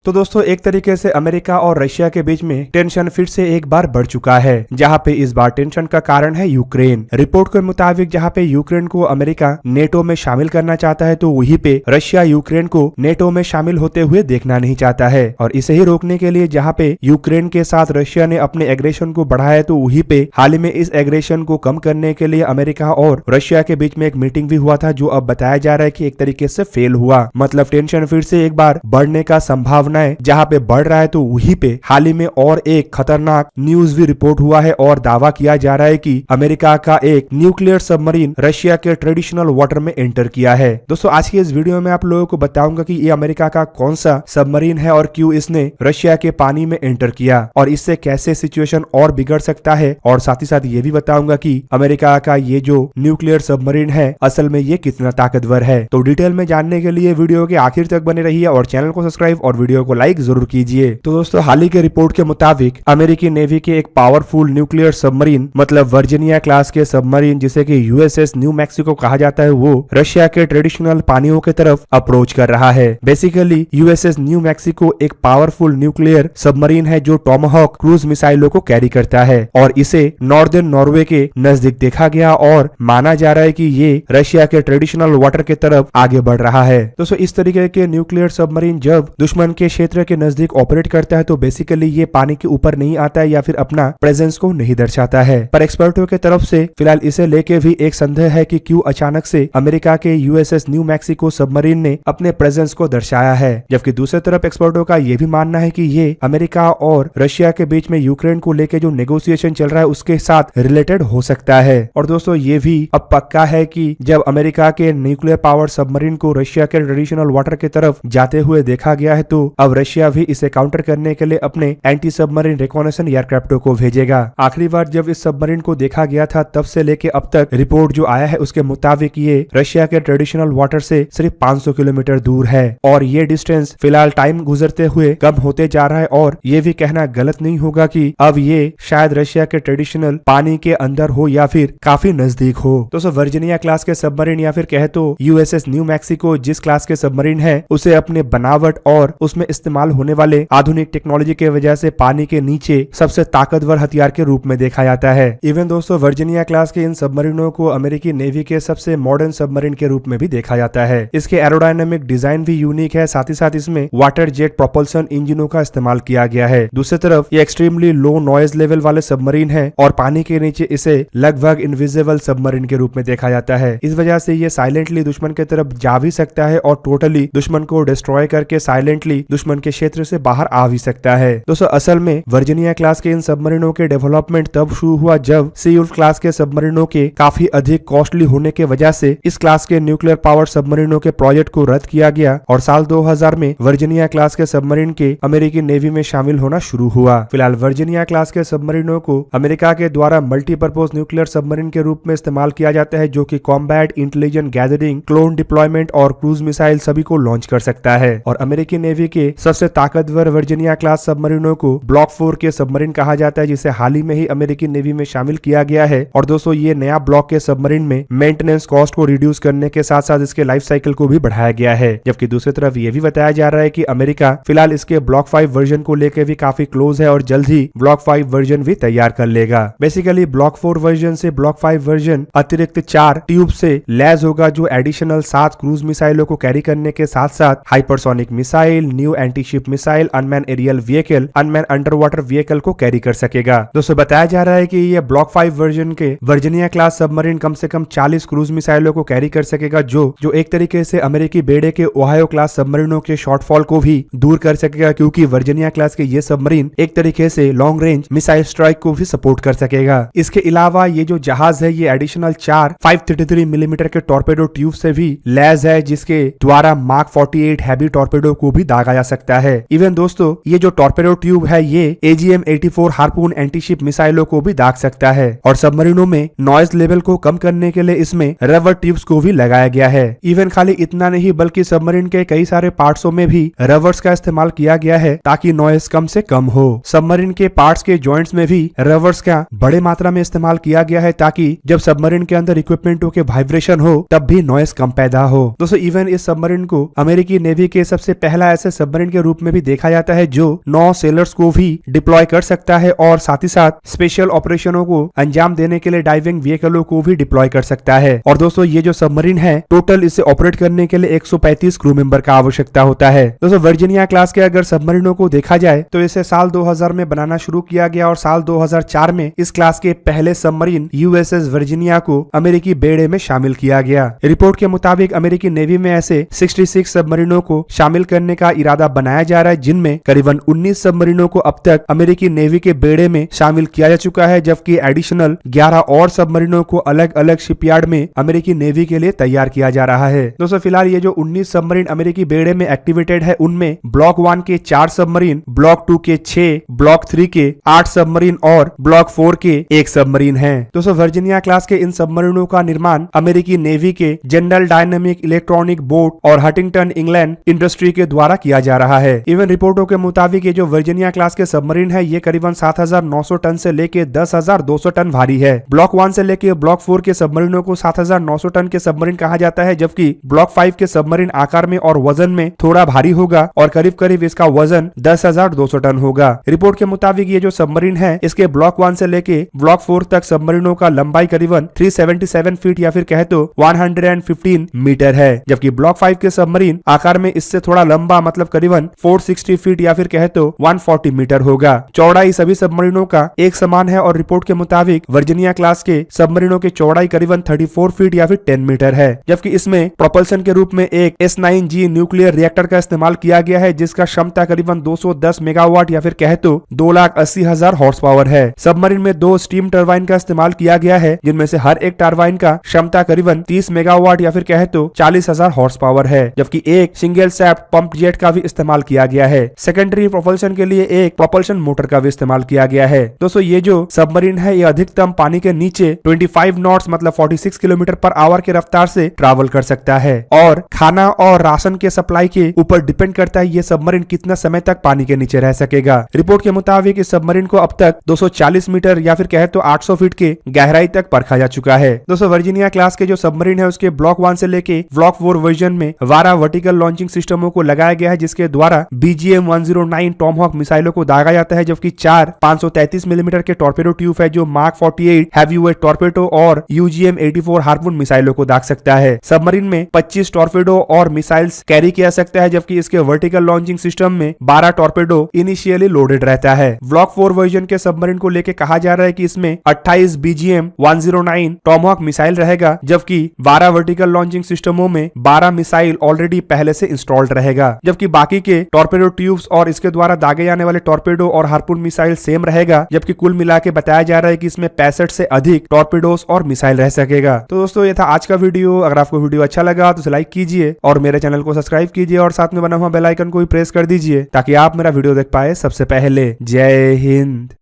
तो दोस्तों एक तरीके से अमेरिका और रशिया के बीच में टेंशन फिर से एक बार बढ़ चुका है, जहां पे इस बार टेंशन का कारण है यूक्रेन। रिपोर्ट के मुताबिक जहां पे यूक्रेन को अमेरिका नेटो में शामिल करना चाहता है, तो वहीं पे रशिया यूक्रेन को नेटो में शामिल होते हुए देखना नहीं चाहता है। और इसे ही रोकने के लिए जहां पे यूक्रेन के साथ रशिया ने अपने एग्रेशन को बढ़ाया, तो वहीं पे हाल ही में इस एग्रेशन को कम करने के लिए अमेरिका और रशिया के बीच में एक मीटिंग भी हुआ था, जो अब बताया जा रहा है कि एक तरीके से फेल हुआ। मतलब टेंशन फिर से एक बार बढ़ने का संभावना जहां पे बढ़ रहा है, तो वहीं पे हाल ही में और एक खतरनाक न्यूज भी रिपोर्ट हुआ है और दावा किया जा रहा है कि अमेरिका का एक न्यूक्लियर सबमरीन रशिया के ट्रेडिशनल वाटर में एंटर किया है। दोस्तों आज की इस वीडियो में आप लोगों को बताऊंगा कि ये अमेरिका का कौन सा सबमरीन है और क्यों इसने रशिया के पानी में एंटर किया और इससे कैसे सिचुएशन और बिगड़ सकता है, और साथ ही साथ ये भी बताऊंगा कि अमेरिका का ये जो न्यूक्लियर सबमरीन है असल में ये कितना ताकतवर है। तो डिटेल में जानने के लिए वीडियो के आखिर तक बने रहिए और चैनल को सब्सक्राइब और वीडियो को लाइक जरूर कीजिए। तो दोस्तों हाल ही के रिपोर्ट के मुताबिक अमेरिकी नेवी के एक पावरफुल न्यूक्लियर सबमरीन मतलब वर्जीनिया क्लास के सबमरीन जिसे कि यूएसएस न्यू मैक्सिको कहा जाता है, वो रशिया के ट्रेडिशनल पानियों के तरफ अप्रोच कर रहा है। बेसिकली यूएसएस न्यू मैक्सिको एक पावरफुल न्यूक्लियर सबमरीन है जो टॉमहॉक क्रूज मिसाइलों को कैरी करता है और इसे नॉर्दर्न नॉर्वे के नजदीक देखा गया और माना जा रहा है कि ये रशिया के ट्रेडिशनल वाटर के तरफ आगे बढ़ रहा है। दोस्तों इस तरीके के न्यूक्लियर सबमरीन जब दुश्मन के क्षेत्र के नजदीक ऑपरेट करता है, तो बेसिकली ये पानी के ऊपर नहीं आता है या फिर अपना प्रेजेंस को नहीं दर्शाता है। पर एक्सपर्टों के तरफ से फिलहाल इसे लेके भी एक संदेह है कि क्यों अचानक से अमेरिका के यूएसएस न्यू मैक्सिको सबमरीन ने अपने प्रेजेंस को दर्शाया है। जबकि दूसरी तरफ एक्सपर्टों का ये भी मानना है कि ये अमेरिका और रशिया के बीच में यूक्रेन को लेके जो नेगोशिएशन चल रहा है उसके साथ रिलेटेड हो सकता है। और दोस्तों ये भी अब पक्का है कि जब अमेरिका के न्यूक्लियर पावर सबमरीन को रशिया के ट्रेडिशनल वाटर की तरफ जाते हुए देखा गया है, तो अब रशिया भी इसे काउंटर करने के लिए अपने एंटी सबमरीन रिकॉनेसेंस एयरक्राफ्टों को भेजेगा। आखिरी बार जब इस सबमरीन को देखा गया था तब से लेके अब तक रिपोर्ट जो आया है उसके मुताबिक ये रशिया के ट्रेडिशनल वाटर से सिर्फ 500 किलोमीटर दूर है और ये डिस्टेंस फिलहाल टाइम गुजरते हुए कम होते जा रहा है। और ये भी कहना गलत नहीं होगा कि अब ये शायद रशिया के ट्रेडिशनल पानी के अंदर हो या फिर काफी नजदीक हो। दोस्तों वर्जीनिया क्लास के सबमरीन या फिर कहे तो यूएसएस न्यू मैक्सिको जिस क्लास के सबमरीन है उसे अपने बनावट और उसमें इस्तेमाल होने वाले आधुनिक टेक्नोलॉजी के वजह से पानी के नीचे सबसे ताकतवर हथियार के रूप में देखा जाता है। इवन दोस्तों वर्जीनिया क्लास के इन सबमरीनों को अमेरिकी नेवी के सबसे मॉडर्न सबमरीन के रूप में भी देखा जाता है। इसके एरोडायनामिक डिजाइन भी यूनिक है, साथ ही साथ इसमें वाटर जेट प्रोपल्सन इंजनों का इस्तेमाल किया गया है। दूसरी तरफ ये एक्सट्रीमली लो नॉइज लेवल वाले सबमरीन है और पानी के नीचे इसे लगभग इनविजिबल सबमरीन के रूप में देखा जाता है। इस वजह से ये साइलेंटली दुश्मन की तरफ जा भी सकता है और टोटली दुश्मन को डिस्ट्रॉय करके साइलेंटली दुश्मन के क्षेत्र से बाहर आ भी सकता है। दोस्तों असल में वर्जीनिया क्लास के इन सबमरीनों के डेवलपमेंट तब शुरू हुआ जब सीवुल्फ क्लास के सबमरीनों के काफी अधिक कॉस्टली होने के वजह से इस क्लास के न्यूक्लियर पावर सबमरीनों के प्रोजेक्ट को रद्द किया गया और साल 2000 में वर्जीनिया क्लास के सबमरीन के अमेरिकी नेवी में शामिल होना शुरू हुआ। फिलहाल वर्जीनिया क्लास के सबमरीनों को अमेरिका के द्वारा मल्टीपर्पज न्यूक्लियर सबमरीन के रूप में इस्तेमाल किया जाता है, जो कि combat, intelligence gathering, clone deployment और क्रूज मिसाइल सभी को लॉन्च कर सकता है। और अमेरिकी नेवी के सबसे ताकतवर वर्जीनिया क्लास सबमरीनों को ब्लॉक 4 के सबमरीन कहा जाता है, जिसे हाल ही में ही अमेरिकी नेवी में शामिल किया गया है। और दोस्तों ये नया ब्लॉक के सबमरीन में मेंटेनेंस कॉस्ट को रिड्यूस करने के साथ साथ इसके लाइफ साइकिल को भी बढ़ाया गया है। जबकि दूसरी तरफ ये भी बताया जा रहा है कि अमेरिका फिलहाल इसके ब्लॉक 5 वर्जन को लेकर भी काफी क्लोज है और जल्द ही ब्लॉक 5 वर्जन भी तैयार कर लेगा। बेसिकली ब्लॉक 4 वर्जन से ब्लॉक 5 वर्जन अतिरिक्त 4 ट्यूब से लैस होगा, जो एडिशनल 7 क्रूज मिसाइलों को कैरी करने के साथ साथ hypersonic missile, new antiship missile, unmanned aerial vehicle, unmanned under water vehicle को कैरी कर सकेगा। दोस्तों बताया जा रहा है कि ये ब्लॉक 5 वर्जन के वर्जीनिया क्लास सबमरीन कम से कम 40 क्रूज मिसाइलों को कैरी कर सकेगा, जो एक तरीके से अमेरिकी बेड़े के ओहायो क्लास सबमरीनों के शॉर्टफॉल को भी दूर कर सकेगा, क्योंकि वर्जीनिया क्लास के ये सबमरीन एक तरीके से लॉन्ग रेंज मिसाइल स्ट्राइक को भी सपोर्ट कर सकेगा। इसके अलावा ये जो जहाज है ये एडिशनल 4 533 मिलीमीटर के टॉर्पेडो ट्यूब से भी लैस है, जिसके द्वारा मार्क 48 हैवी टॉर्पेडो को भी दागा जा सकता है। इवन दोस्तों ये जो टॉर्पेडो ट्यूब है ये AGM-84 हार्पून एंटीशिप मिसाइलों को भी दाग सकता है। और सबमरीनों में नॉइज लेवल को कम करने के लिए इसमें रबर ट्यूब्स को भी लगाया गया है। इवन खाली इतना नहीं बल्कि सबमरीन के कई सारे पार्ट्सों में भी रबर्स का इस्तेमाल किया गया है ताकि नॉइज कम से कम हो। सबमरीन के पार्ट्स के जॉइंट्स में भी रबर्स का बड़े मात्रा में इस्तेमाल किया गया है ताकि जब सबमरीन के अंदर इक्विपमेंटों के वाइब्रेशन हो तब भी नॉइज कम पैदा हो। दोस्तों इवन इस सबमरीन को अमेरिकी नेवी के सबसे पहला ऐसे सबमरीन सबमरीन के रूप में भी देखा जाता है, जो 9 सेलर्स को भी डिप्लॉय कर सकता है और साथ ही साथ स्पेशल ऑपरेशनों को अंजाम देने के लिए डाइविंग व्हीकलों को भी डिप्लॉय कर सकता है। और दोस्तों ये जो सबमरीन है, टोटल इसे ऑपरेट करने के लिए 135 क्रू मेंबर का आवश्यकता होता है। दोस्तों वर्जीनिया क्लास के अगर सबमरीनों को देखा जाए तो इसे साल 2000 में बनाना शुरू किया गया और साल 2004 में इस क्लास के पहले सबमरीन यूएसएस वर्जीनिया को अमेरिकी बेड़े में शामिल किया गया। रिपोर्ट के मुताबिक अमेरिकी नेवी में ऐसे 66 सबमरीनों को शामिल करने का इरादा बनाया जा रहा है, जिनमें करीबन 19 सबमरीनों को अब तक अमेरिकी नेवी के बेड़े में शामिल किया जा चुका है, जबकि एडिशनल 11 और सबमरीनों को अलग अलग शिपयार्ड में अमेरिकी नेवी के लिए तैयार किया जा रहा है। दोस्तों फिलहाल ये जो 19 सबमरीन अमेरिकी बेड़े में एक्टिवेटेड है, उनमें ब्लॉक 1 के 4 सबमरीन, ब्लॉक 2 के 6, ब्लॉक 3 के 8 सबमरीन और ब्लॉक 4 के 1 सबमरीन है। दोस्तों वर्जीनिया क्लास के इन सबमरीनों का निर्माण अमेरिकी नेवी के जनरल डायनेमिक इलेक्ट्रॉनिक बोट और हंटिंगटन इंग्लैंड इंडस्ट्री के द्वारा किया जा रहा है। इवन रिपोर्टों के मुताबिक ये जो वर्जीनिया क्लास के सबमरीन है, ये करीबन 7900 टन से लेके 10,200 टन भारी है। ब्लॉक 1 से लेके ब्लॉक 4 के सबमरीनों को 7900 टन के सबमरीन कहा जाता है, जबकि ब्लॉक 5 के सबमरीन आकार में और वजन में थोड़ा भारी होगा और करीब करीब इसका वजन 10,200 टन होगा। रिपोर्ट के मुताबिक ये जो सबमरीन है, इसके ब्लॉक 1 से लेके ब्लॉक 4 तक सबमरीनों का लंबाई करीबन 377 फीट या फिर कहे तो 115 मीटर है, जबकि ब्लॉक 5 के सबमरीन आकार में इससे थोड़ा लंबा मतलब करीबन 460 फीट या फिर कहे तो 140 मीटर होगा। चौड़ाई सभी सबमरीनों का एक समान है और रिपोर्ट के मुताबिक वर्जीनिया क्लास के सबमरीनों की चौड़ाई करीबन 34 फीट या फिर 10 मीटर है, जबकि इसमें प्रोपल्शन के रूप में एक S9G न्यूक्लियर रिएक्टर का इस्तेमाल किया गया है, जिसका क्षमता करीबन 210 मेगावाट या फिर कहे तो 2,80,000 हॉर्स पावर है। सबमरीन में 2 स्टीम टरबाइन का इस्तेमाल किया गया है, जिनमें से हर एक टरबाइन का क्षमता करीबन 30 मेगावाट या फिर कहे तो 40,000 हॉर्स पावर है, जबकि एक सिंगल शैफ्ट पंप जेट का भी इस्तेमाल किया गया है। सेकेंडरी प्रोपल्शन के लिए एक प्रोपल्शन मोटर का भी इस्तेमाल किया गया है। दोस्तों ये जो सबमरीन है, ये अधिकतम पानी के नीचे 25 नॉट्स मतलब 46 किलोमीटर पर आवर की रफ्तार से ट्रैवल कर सकता है और खाना और राशन के सप्लाई के ऊपर डिपेंड करता है ये सबमरीन कितना समय तक पानी के नीचे रह सकेगा। रिपोर्ट के मुताबिक इस सबमरीन को अब तक 240 मीटर या फिर कहे तो 800 फीट के गहराई तक परखा जा चुका है। दोस्तों वर्जीनिया क्लास के जो सबमरीन है, उसके ब्लॉक 1 से लेके ब्लॉक 4 वर्जन में 12 वर्टिकल लॉन्चिंग सिस्टमों को लगाया गया है, जिसके द्वारा BGM-109 टॉमहॉक मिसाइलों को दागा जाता है, जबकि 4 533 मिलीमीटर के टॉर्पेडो ट्यूब है जो मार्क 48 हैवीवेट टॉर्पेडो और UGM-84 हार्पून मिसाइलों को दाग सकता है। सबमरीन में 25 टॉर्पेडो और मिसाइल्स कैरी किया सकता है, जबकि इसके वर्टिकल लॉन्चिंग सिस्टम में 12 टॉर्पेडो इनिशियली लोडेड रहता है। ब्लॉक 4 वर्जन के सबमरीन को लेके कहा जा रहा है कि इसमें 28 BGM-109 टॉमहॉक मिसाइल रहेगा, जबकि 12 वर्टिकल लॉन्चिंग सिस्टमों में 12 मिसाइल ऑलरेडी पहले से इंस्टॉल्ड रहेगा, जबकि बाकी के टॉर्पेडो ट्यूब्स और इसके द्वारा दागे जाने वाले टॉर्पेडो और हार्पून मिसाइल सेम रहेगा, जबकि कुल मिला के बताया जा रहा है कि इसमें 65 से अधिक टॉर्पेडोस और मिसाइल रह सकेगा। तो दोस्तों ये था आज का वीडियो। अगर आपको वीडियो अच्छा लगा तो लाइक कीजिए और मेरे चैनल को सब्सक्राइब कीजिए और साथ में बना हुआ बेल आइकन को भी प्रेस कर दीजिए ताकि आप मेरा वीडियो देख पाए सबसे पहले। जय हिंद।